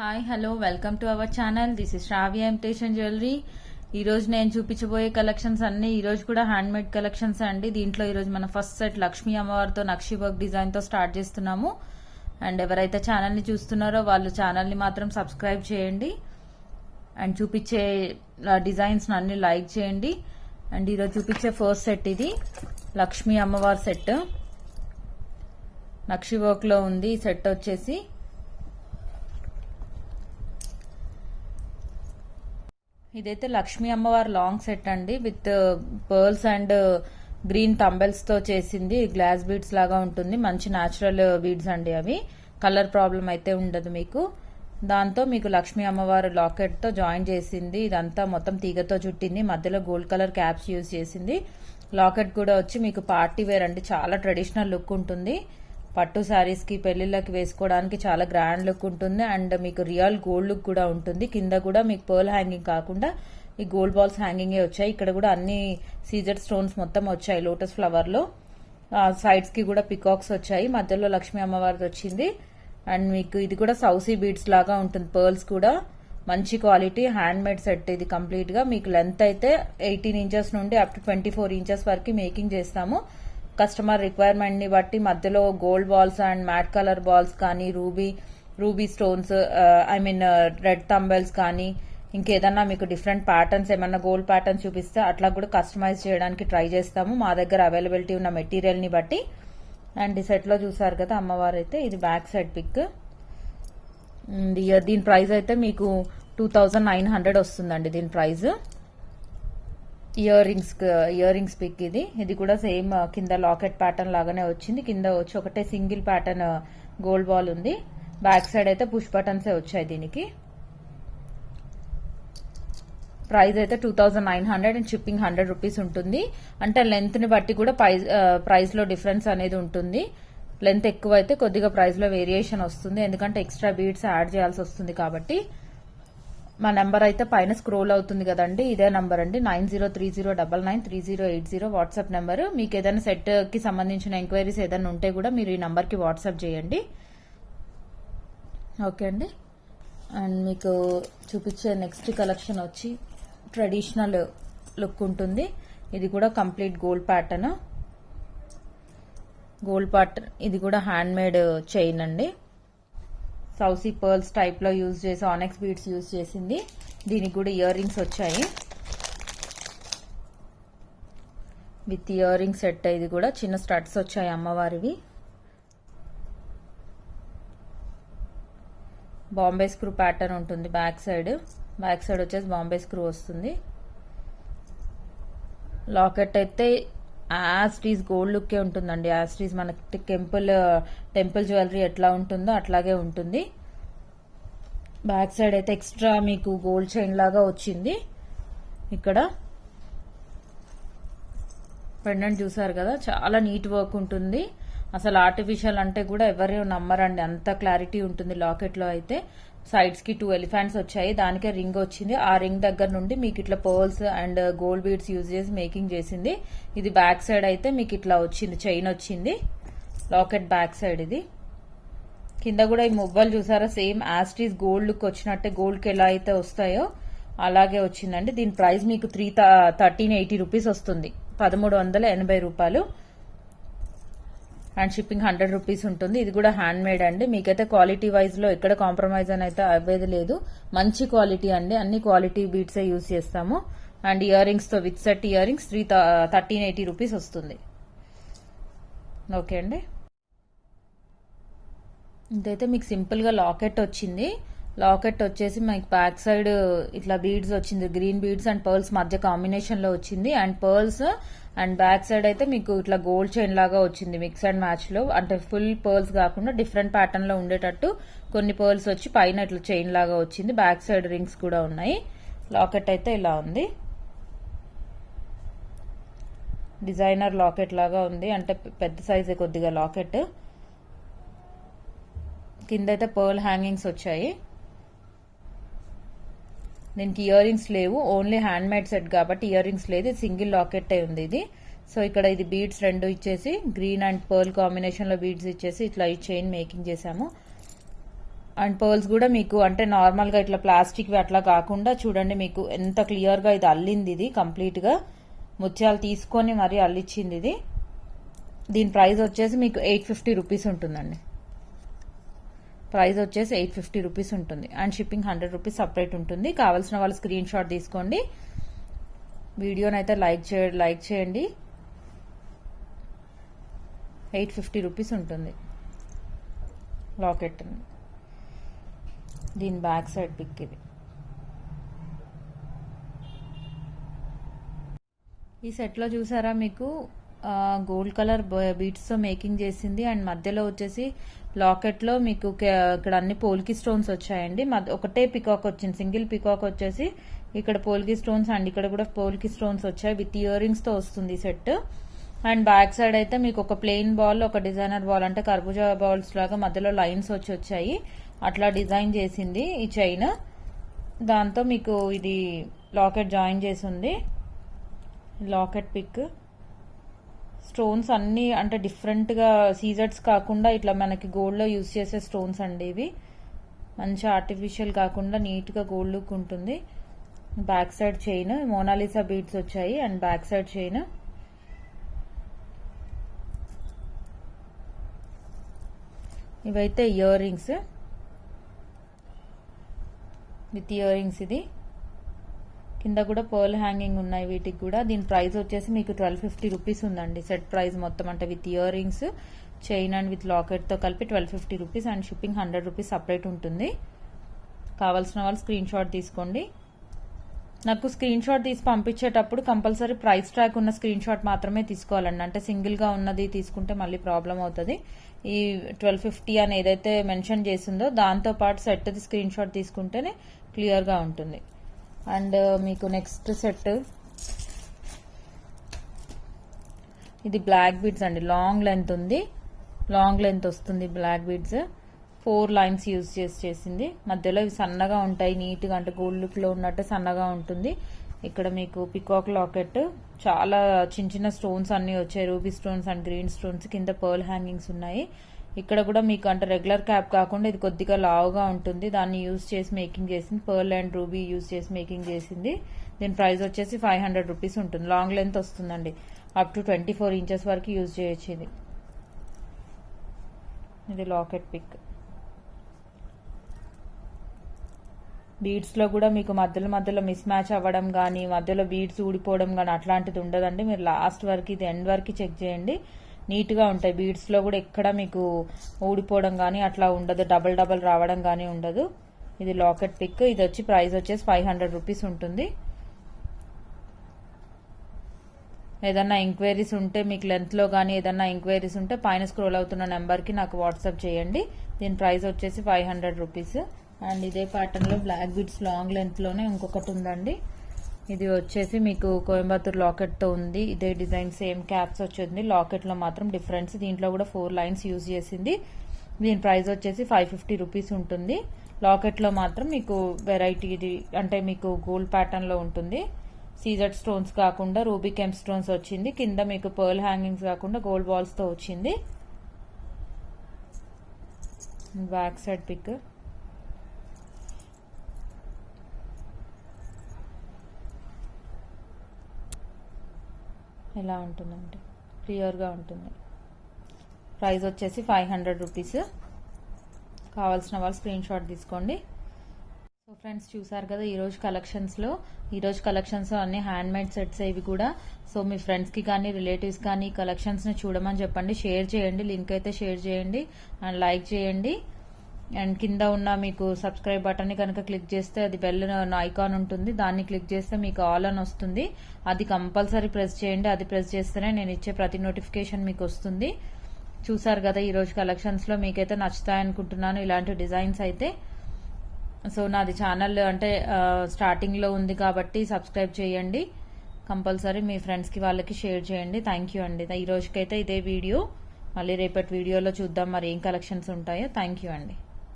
Hi hello welcome to our channel. This is Shravya imitation jewellery. ఈరోజు నేను చూపించబోయే collections అన్ని ఈరోజు కూడా హ్యాండ్ మేడ్ కలెక్షన్స్ అండి. దీంట్లో ఈరోజు మన ఫస్ట్ సెట్ లక్ష్మీ అమ్మవారితో నక్షి వర్క్ డిజైన్తో స్టార్ట్ చేస్తున్నాము. అండ్ ఎవరైతే ఛానల్ని చూస్తున్నారో వాళ్ళు ఛానల్ని మాత్రం సబ్స్క్రైబ్ చేయండి అండ్ చూపించే డిజైన్స్ అన్ని లైక్ చేయండి. అండ్ ఈరోజు చూపించే ఫస్ట్ సెట్ ఇది లక్ష్మీ అమ్మవారి సెట్. నక్షి వర్క్లో ఉంది ఈ సెట్ వచ్చేసి. ఇదైతే లక్ష్మీ అమ్మవారి లాంగ్ సెట్ అండి విత్ పర్ల్స్ అండ్ గ్రీన్ తంబెల్స్ తో చేసింది. గ్లాస్ బీడ్స్ లాగా ఉంటుంది. మంచి న్యాచురల్ బీడ్స్ అండి అవి. కలర్ ప్రాబ్లం అయితే ఉండదు మీకు. దాంతో మీకు లక్ష్మీ అమ్మవారి లాకెట్ తో జాయిన్ చేసింది. ఇదంతా మొత్తం తీగతో చుట్టింది. మధ్యలో గోల్డ్ కలర్ క్యాప్స్ యూజ్ చేసింది. లాకెట్ కూడా వచ్చి మీకు పార్టీ వేర్ అండి. చాలా ట్రెడిషనల్ లుక్ ఉంటుంది. పట్టు శారీస్ కి పెళ్లిళ్ళకి వేసుకోవడానికి చాలా గ్రాండ్ లుక్ ఉంటుంది. అండ్ మీకు రియల్ గోల్డ్ లుక్ కూడా ఉంటుంది. కింద కూడా మీకు పర్ల్ హ్యాంగింగ్ కాకుండా ఈ గోల్డ్ బాల్స్ హ్యాంగింగే వచ్చాయి. ఇక్కడ కూడా అన్ని సీజెడ్ స్టోన్స్ మొత్తం వచ్చాయి లోటస్ ఫ్లవర్ లో. సైడ్స్ కి కూడా పికాక్స్ వచ్చాయి. మధ్యలో లక్ష్మీ అమ్మవారిది వచ్చింది. అండ్ మీకు ఇది కూడా సౌసీ బీడ్స్ లాగా ఉంటుంది. పర్ల్స్ కూడా మంచి క్వాలిటీ హ్యాండ్ మేడ్ సెట్ ఇది కంప్లీట్ గా. మీకు లెంత్ అయితే 18 ఇంచెస్ నుండి అప్ టు 24 ఇంచెస్ వరకు మేకింగ్ చేస్తాము. కస్టమర్ రిక్వైర్మెంట్ ని బట్టి మధ్యలో gold balls and mat colour balls కానీ రూబీ స్టోన్స్ రెడ్ తంబెల్స్ కానీ ఇంకేదన్నా మీకు డిఫరెంట్ ప్యాటర్న్స్ ఏమన్నా గోల్డ్ ప్యాటర్న్స్ చూపిస్తే అట్లా కూడా కస్టమైజ్ చేయడానికి ట్రై చేస్తాము మా దగ్గర అవైలబిలిటీ ఉన్న మెటీరియల్ ని బట్టి. అండ్ ఈ సెట్ లో చూసారు కదా అమ్మవారు అయితే. ఇది బ్యాక్ సైడ్ పిక్. దీని ప్రైస్ అయితే మీకు 2900 వస్తుందండి దీని ప్రైస్. ఇయర్ రింగ్స్ పిక్ ఇది. ఇది కూడా సేమ్ కింద లాకెట్ ప్యాటర్న్ లాగానే వచ్చింది. కింద వచ్చి ఒకటే సింగిల్ ప్యాటర్న్ గోల్డ్ బాల్ ఉంది. బ్యాక్ సైడ్ అయితే పుష్ బటన్స్ వచ్చాయి దీనికి. ప్రైస్ అయితే 2900 అండ్ షిప్పింగ్ 100 రూపీస్ ఉంటుంది. అంటే లెంత్ ని బట్టి కూడా ప్రైస్ లో డిఫరెన్స్ అనేది ఉంటుంది. లెంత్ ఎక్కువ అయితే కొద్దిగా ప్రైస్ లో వేరియేషన్ వస్తుంది. ఎందుకంటే ఎక్స్ట్రా బీడ్స్ యాడ్ చేయాల్సి వస్తుంది కాబట్టి. మా నెంబర్ అయితే పైన స్క్రోల్ అవుతుంది కదండి. ఇదే నెంబర్ అండి 9030993080 వాట్సాప్ నెంబర్. మీకు ఏదైనా సెట్ కి సంబంధించిన ఎంక్వైరీస్ ఏదైనా ఉంటే కూడా మీరు ఈ నంబర్ కి వాట్సాప్ చేయండి. ఓకే అండి. అండ్ మీకు చూపించే నెక్స్ట్ కలెక్షన్ వచ్చి ట్రెడిషనల్ లుక్ ఉంటుంది. ఇది కూడా కంప్లీట్ గోల్డ్ ప్యాటర్న్. ఇది కూడా హ్యాండ్ మేడ్ చైన్ అండి. సౌసీ పర్ల్స్ టైప్ లో యూజ్ చేసి ఆనెక్స్ బీడ్స్ యూజ్ చేసింది. దీనికి కూడా ఇయర్ రింగ్స్ వచ్చాయి విత్ ఇయర్ రింగ్ సెట్. ఇది కూడా చిన్న స్టడ్స్ వచ్చాయి అమ్మవారివి. బాంబే స్క్రూ ప్యాటర్న్ ఉంటుంది బ్యాక్ సైడ్ వచ్చేసి బాంబే స్క్రూ వస్తుంది. లాకెట్ అయితే యాస్టీస్ గోల్డ్ లుక్కే ఉంటుందండి. యాస్టీస్ మనకి టెంపుల్ జ్యువెలరీ ఎట్లా ఉంటుందో అట్లాగే ఉంటుంది. బ్యాక్ సైడ్ అయితే ఎక్స్ట్రా మీకు గోల్డ్ చైన్ లాగా వచ్చింది. ఇక్కడ పెండెంట్ చూసారు కదా, చాలా నీట్ వర్క్ ఉంటుంది. అసలు ఆర్టిఫిషియల్ అంటే కూడా ఎవరు నమ్మరండి, అంత క్లారిటీ ఉంటుంది లాకెట్ లో అయితే. సైడ్స్ కి 2 ఎలిఫెంట్స్ వచ్చాయి. దానికే రింగ్ వచ్చింది. ఆ రింగ్ దగ్గర నుండి మీకు ఇట్లా pearls and gold beads use చేసి మేకింగ్ చేసింది. ఇది బ్యాక్ సైడ్ అయితే మీకు ఇట్లా వచ్చింది, చైన్ వచ్చింది. లాకెట్ బ్యాక్ సైడ్ ఇది. కింద కూడా ఈ మొబ్బలు చూసారా, సేమ్ యాస్టీస్ గోల్డ్ లుక్ వచ్చినట్టే గోల్డ్ కి ఎలా అయితే వస్తాయో అలాగే వచ్చిందండి. దీని ప్రైస్ మీకు 1380 రూపీస్ వస్తుంది. 1380 రూపాయలు. అండ్ షిప్పింగ్ 100 రూపీస్ ఉంటుంది. ఇది కూడా హ్యాండ్ మేడ్ అండి. మీకైతే క్వాలిటీ వైజ్ లో ఎక్కడ కాంప్రమైజ్ అని అయితే అవ్వేది లేదు. మంచి క్వాలిటీ అండి. అన్ని క్వాలిటీ బీడ్స్ యూజ్ చేస్తాము. అండ్ ఇయర్ రింగ్స్ తో with set ear rings 1380 rupees వస్తుంది. ఓకే అండి. ఇదైతే మీకు సింపుల్ గా లాకెట్ వచ్చింది. లాకెట్ వచ్చేసి మీకు బ్యాక్ సైడ్ ఇట్లా బీడ్స్ వచ్చింది. గ్రీన్ బీడ్స్ అండ్ పర్ల్స్ మధ్య కాంబినేషన్ లో వచ్చింది. And pearls and back side అయితే మీకు ఇట్లా గోల్డ్ చైన్ లాగా వచ్చింది మిక్స్ అండ్ మ్యాచ్ లో. అంటే ఫుల్ పర్ల్స్ కాకుండా డిఫరెంట్ ప్యాటర్న్ లో ఉండేటట్టు కొన్ని పర్ల్స్ వచ్చి పైన ఇట్లా చైన్ లాగా వచ్చింది. బ్యాక్ సైడ్ రింగ్స్ కూడా ఉన్నాయి. లాకెట్ అయితే ఇలా ఉంది. డిజైనర్ లాకెట్ లాగా ఉంది. అంటే పెద్ద సైజే కొద్దిగా లాకెట్. కింద అయితే పర్ల్ హ్యాంగింగ్స్ వచ్చాయి. దీనికి ఇయర్ రింగ్స్ లేవు. ఓన్లీ హ్యాండ్ మేడ్ సెట్ కాబట్టి ఇయర్ రింగ్స్ లేదు. సింగిల్ లాకెట్ ఉంది ఇది. సో ఇక్కడ ఇది బీడ్స్ 2 ఇచ్చేసి గ్రీన్ అండ్ పర్ల్ కాంబినేషన్ లో బీడ్స్ ఇచ్చేసి ఇట్లా ఈ చైన్ మేకింగ్ చేసాము. అండ్ పర్ల్స్ కూడా మీకు అంటే నార్మల్గా ఇట్లా ప్లాస్టిక్ అట్లా కాకుండా చూడండి మీకు ఎంత క్లియర్గా ఇది అల్లింది. ఇది కంప్లీట్గా ముత్యాలు తీసుకొని మరీ అల్లిచ్చింది ఇది. దీని ప్రైస్ వచ్చేసి మీకు 850 రూపీస్ ఉంటుందండి. ప్రైస్ వచ్చేసి 850 రూపీస్ ఉంటుంది. అండ్ షిప్పింగ్ 100 రూపీస్ సపరేట్ ఉంటుంది. కావాల్సిన వాళ్ళు స్క్రీన్ షాట్ తీసుకోండి. వీడియోనైతే లైక్ చేయండి. 850 రూపీస్ ఉంటుంది లాకెట్. దీని బ్యాక్ సైడ్ పిక్ ఇది. ఈ సెట్లో చూసారా మీకు గోల్డ్ కలర్ బీట్స్తో మేకింగ్ చేసింది. అండ్ మధ్యలో వచ్చేసి లాకెట్లో మీకు ఇక్కడ అన్ని పోల్కి స్టోన్స్ వచ్చాయండి. ఒకటే పికాక్ వచ్చింది, సింగిల్ పికాక్ వచ్చేసి ఇక్కడ పోల్కి స్టోన్స్ అండ్ ఇక్కడ కూడా పోల్కి స్టోన్స్ వచ్చాయి. విత్ ఇయర్ రింగ్స్తో వస్తుంది సెట్. అండ్ బ్యాక్ సైడ్ అయితే మీకు ఒక ప్లెయిన్ బాల్, ఒక డిజైనర్ బాల్ అంటే కర్బూజా బాల్స్ లాగా మధ్యలో లైన్స్ వచ్చాయి. అట్లా డిజైన్ చేసింది ఈ చైన్. దాంతో మీకు ఇది లాకెట్ జాయిన్ చేసి ఉంది. లాకెట్ పిక్ స్టోన్స్ అన్ని అంటే డిఫరెంట్గా సీజర్స్ కాకుండా ఇట్లా మనకి గోల్డ్లో యూజ్ చేసే స్టోన్స్ అండి ఇవి. మంచి ఆర్టిఫిషియల్ కాకుండా నీట్గా గోల్డ్ లుక్ ఉంటుంది. Back side chain Mona Lisa beads వచ్చాయి. అండ్ బ్యాక్ సైడ్ చైన్ ఇవైతే earrings with earrings. ఇది కింద కూడా పర్ల్ హ్యాంగింగ్ ఉన్నాయి వీటికి కూడా. దీని ప్రైస్ వచ్చేసి మీకు 1250 రూపీస్ ఉందండి. సెట్ ప్రైస్ మొత్తం అంటే with earrings, chain and with లాకెట్తో కలిపి 1250 rupees. And shipping 100 rupees separate ఉంటుంది. కావాల్సిన వాళ్ళు స్క్రీన్ షాట్ తీసుకోండి. నాకు స్క్రీన్ షాట్ తీసి పంపించేటప్పుడు కంపల్సరీ ప్రైస్ ట్రాక్ ఉన్న స్క్రీన్ షాట్ మాత్రమే తీసుకోవాలండి. అంటే సింగిల్గా ఉన్నది తీసుకుంటే మళ్ళీ ప్రాబ్లం అవుతుంది. ఈ 1250 అని ఏదైతే మెన్షన్ చేసిందో దాంతో పాటు సెట్ది స్క్రీన్ షాట్ తీసుకుంటేనే క్లియర్గా ఉంటుంది. అండ్ మీకు నెక్స్ట్ సెట్ ఇది బ్లాక్ బీడ్స్ అండి. లాంగ్ లెంత్ ఉంది, లాంగ్ లెంత్ వస్తుంది బ్లాక్ బీడ్స్. 4 లైన్స్ యూజ్ చేసింది. మధ్యలో ఇవి సన్నగా ఉంటాయి నీట్గా, అంటే గోల్డ్ లుక్లో ఉన్నట్టు సన్నగా ఉంటుంది. ఇక్కడ మీకు పికాక్ లాకెట్, చాలా చిన్న చిన్న స్టోన్స్ అన్ని వచ్చాయి. Ruby stones and green stones. కింద పర్ల్ హ్యాంగింగ్స్ ఉన్నాయి. ఇక్కడ కూడా మీకు అంటే రెగ్యులర్ క్యాప్ కాకుండా ఇది కొద్దిగా లావుగా ఉంటుంది. దాన్ని యూజ్ చేసి మేకింగ్ చేసింది. పర్ల్ అండ్ రూబీ యూజ్ చేసి మేకింగ్ చేసింది. దీని ప్రైస్ వచ్చేసి 500 రూపీస్ ఉంటుంది. లాంగ్ లెంత్ వస్తుందండి. అప్ టు 24 ఇంచెస్ వరకు యూజ్ చేయొచ్చు. ఇది లాకెట్ పిక్. బీడ్స్లో కూడా మీకు మధ్యలో మిస్ మ్యాచ్ అవ్వడం కానీ, మధ్యలో బీడ్స్ ఊడిపోవడం కానీ అట్లాంటిది ఉండదండి. మీరు లాస్ట్ వరకు ఇది ఎండ్ వరకు చెక్ చేయండి. నీట్గా ఉంటాయి. బీడ్స్లో కూడా ఎక్కడ మీకు ఊడిపోవడం కానీ అట్లా ఉండదు. డబల్ రావడం కానీ ఉండదు. ఇది లాకెట్ పిక్. ఇది వచ్చి ప్రైస్ వచ్చేసి 500 రూపీస్ ఉంటుంది. ఏదన్నా ఎంక్వైరీస్ ఉంటే మీకు లెంత్లో కానీ ఏదన్నా ఎంక్వైరీస్ ఉంటే పైన స్క్రోల్ అవుతున్న నెంబర్కి నాకు వాట్సాప్ చేయండి. దీని ప్రైస్ వచ్చేసి 500 రూపీస్. అండ్ ఇదే ప్యాటర్న్లో బ్లాక్ బీడ్స్ లాంగ్ లెంత్లోనే ఇంకొకటి ఉందండి. ఇది వచ్చేసి మీకు కోయంబత్తూర్ లాకెట్తో ఉంది. ఇదే డిజైన్ సేమ్ క్యాప్స్ వచ్చింది. లాకెట్లో మాత్రం డిఫరెన్స్. దీంట్లో కూడా 4 లైన్స్ యూజ్ చేసింది. దీని ప్రైస్ వచ్చేసి 550 రూపీస్ ఉంటుంది. లాకెట్లో మాత్రం మీకు వెరైటీ ఇది అంటే మీకు గోల్డ్ ప్యాటర్న్లో ఉంటుంది. సీజెడ్ స్టోన్స్ కాకుండా రూబీ కెంప్ స్టోన్స్ వచ్చింది. కింద మీకు పర్ల్ హ్యాంగింగ్స్ కాకుండా గోల్డ్ బాల్స్తో వచ్చింది. Back side pic. ఇలా ఉంటుందండి, క్లియర్గా ఉంటుంది. ప్రైస్ వచ్చేసి 500 రూపీస్. కావాల్సిన వాళ్ళు స్క్రీన్ షాట్ తీసుకోండి. సో ఫ్రెండ్స్ చూసారు కదా ఈరోజు కలెక్షన్స్ అన్ని హ్యాండ్ మేడ్ సెట్స్ ఇవి కూడా. సో మీ ఫ్రెండ్స్కి కానీ రిలేటివ్స్ కానీ ఈ కలెక్షన్స్ని చూడమని చెప్పండి. షేర్ చేయండి, లింక్ అయితే షేర్ చేయండి అండ్ లైక్ చేయండి. అండ్ కింద ఉన్న మీకు సబ్స్క్రైబ్ బటన్ని కనుక క్లిక్ చేస్తే అది బెల్ ఐకాన్ ఉంటుంది. దాన్ని క్లిక్ చేస్తే మీకు ఆల్ అని వస్తుంది. అది కంపల్సరీ ప్రెస్ చేయండి. అది ప్రెస్ చేస్తేనే నేను ఇచ్చే ప్రతి నోటిఫికేషన్ మీకు వస్తుంది. చూసారు కదా ఈరోజు కలెక్షన్స్లో మీకైతే నచ్చుతాయనుకుంటున్నాను ఇలాంటి డిజైన్స్ అయితే. సో నాది ఛానల్ అంటే స్టార్టింగ్లో ఉంది కాబట్టి సబ్స్క్రైబ్ చేయండి. కంపల్సరీ మీ ఫ్రెండ్స్కి వాళ్ళకి షేర్ చేయండి. థ్యాంక్ యూ అండి. ఈ రోజుకైతే ఇదే వీడియో. మళ్ళీ రేపటి వీడియోలో చూద్దాం మరి ఏం కలెక్షన్స్ ఉంటాయో. థ్యాంక్ యూ అండి.